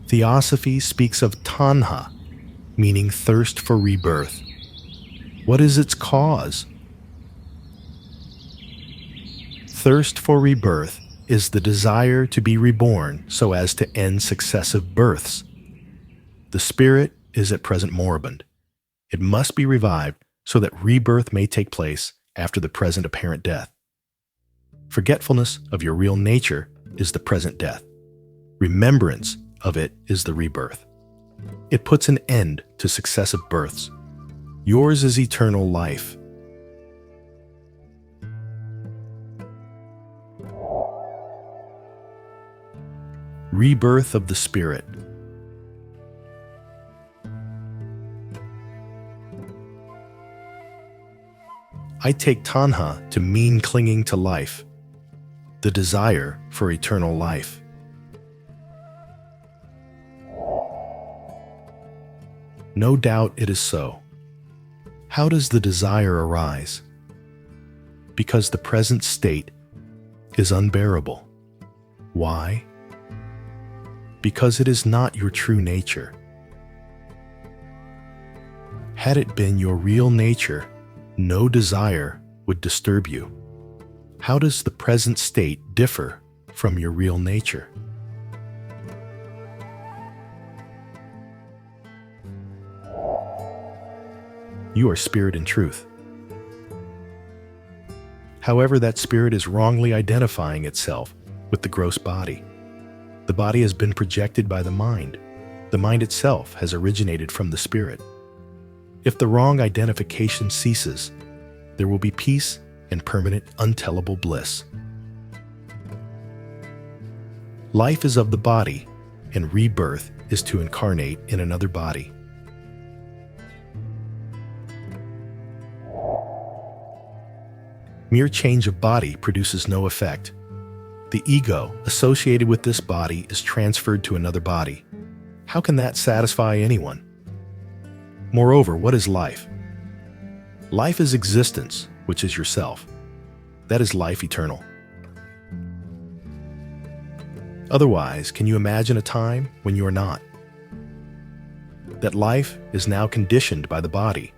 Theosophy speaks of tanha, meaning thirst for rebirth. What is its cause? Thirst for rebirth is the desire to be reborn so as to end successive births. The spirit is at present moribund. It must be revived so that rebirth may take place after the present apparent death. Forgetfulness of your real nature is the present death. Remembrance of it is the rebirth. It puts an end to successive births. Yours is eternal life. Rebirth of the spirit. I take tanha to mean clinging to life, the desire for eternal life. No doubt it is so. How does the desire arise? Because the present state is unbearable. Why? Because it is not your true nature. Had it been your real nature, no desire would disturb you. How does the present state differ from your real nature? You are spirit in truth. However, that spirit is wrongly identifying itself with the gross body. The body has been projected by the mind. The mind itself has originated from the spirit. If the wrong identification ceases, there will be peace and permanent untellable bliss. Life is of the body, and rebirth is to incarnate in another body. Mere change of body produces no effect. The ego associated with this body is transferred to another body. How can that satisfy anyone? Moreover, what is life? Life is existence, which is yourself. That is life eternal. Otherwise, can you imagine a time when you are not? That life is now conditioned by the body,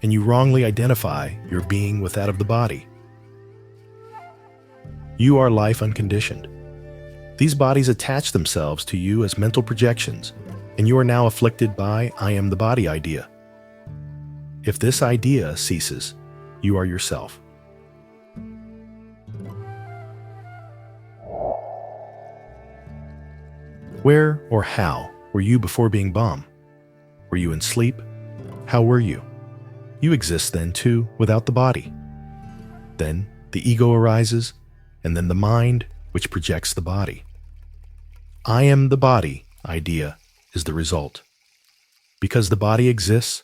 and you wrongly identify your being with that of the body. You are life unconditioned. These bodies attach themselves to you as mental projections, and you are now afflicted by I am the body idea. If this idea ceases, you are yourself. Where or how were you before being bomb? Were you in sleep? How were you? You exist then too without the body. Then the ego arises, and then the mind, which projects the body. I am the body idea is the result. Because the body exists,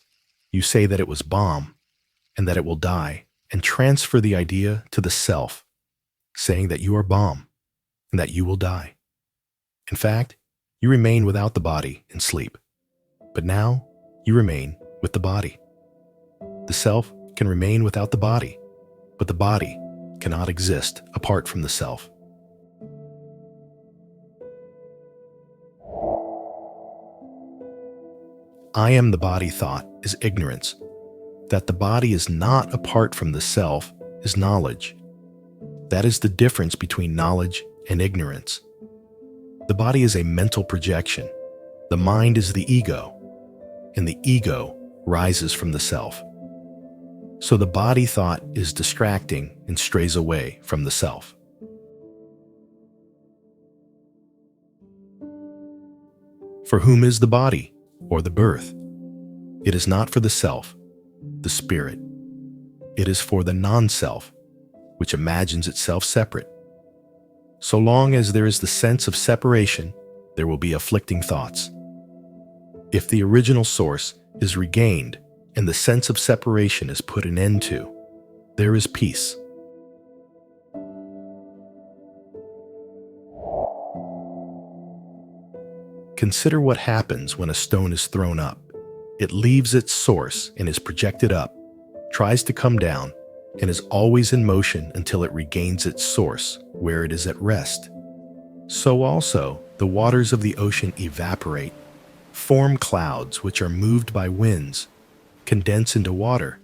you say that it was bomb and that it will die, and transfer the idea to the self, saying that you are bomb and that you will die. In fact, you remain without the body in sleep, but now you remain with the body. The self can remain without the body, but the body cannot exist apart from the self. I am the body thought is ignorance. That the body is not apart from the self is knowledge. That is the difference between knowledge and ignorance. The body is a mental projection. The mind is the ego, and the ego rises from the self. So the body thought is distracting and strays away from the self. For whom is the body, or the birth? It is not for the self, the spirit. It is for the non-self, which imagines itself separate. So long as there is the sense of separation, there will be afflicting thoughts. If the original source is regained and the sense of separation is put an end to, there is peace. Consider what happens when a stone is thrown up. It leaves its source and is projected up, tries to come down, and is always in motion until it regains its source, where it is at rest. So also, the waters of the ocean evaporate, form clouds which are moved by winds, condense into water,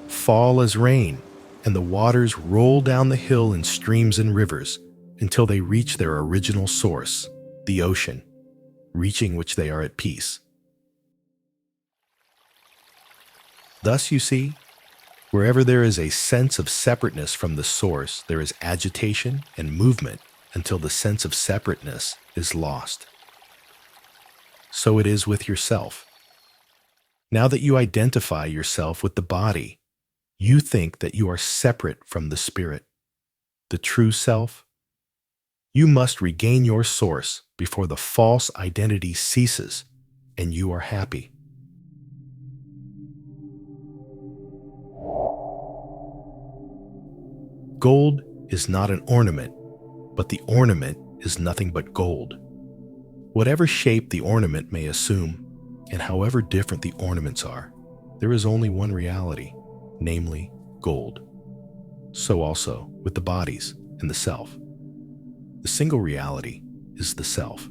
fall as rain, and the waters roll down the hill in streams and rivers until they reach their original source, the ocean, reaching which they are at peace. Thus, you see, wherever there is a sense of separateness from the source, there is agitation and movement until the sense of separateness is lost. So it is with yourself. Now that you identify yourself with the body, you think that you are separate from the spirit, the true self. You must regain your source before the false identity ceases and you are happy. Gold is not an ornament, but the ornament is nothing but gold. Whatever shape the ornament may assume, and however different the ornaments are, there is only one reality, namely gold. So also with the bodies and the self. The single reality is the self.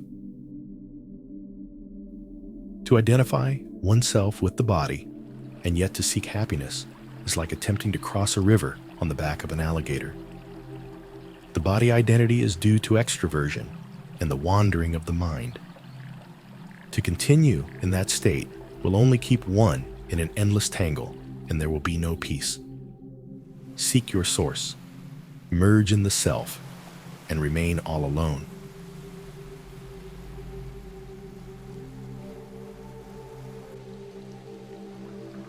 To identify oneself with the body, and yet to seek happiness, is like attempting to cross a river on the back of an alligator. The body identity is due to extroversion and the wandering of the mind. To continue in that state will only keep one in an endless tangle, and there will be no peace. Seek your source, merge in the self, and remain all alone.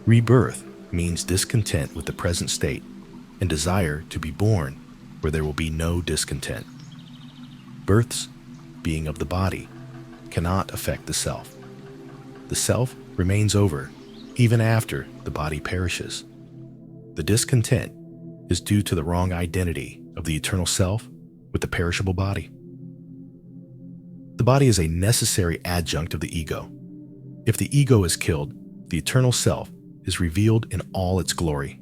Rebirth means discontent with the present state and desire to be born where there will be no discontent. Births, being of the body, cannot affect the self. The self remains over even after the body perishes. The discontent is due to the wrong identity of the eternal self with the perishable body. The body is a necessary adjunct of the ego. If the ego is killed, the eternal self is revealed in all its glory.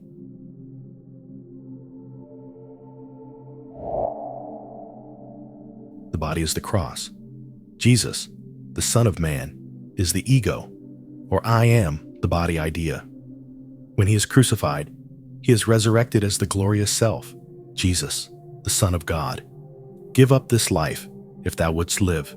The body is the cross. Jesus, the Son of Man, is the ego, or I am the body idea. When he is crucified, he is resurrected as the glorious self, Jesus, the Son of God. Give up this life if thou wouldst live.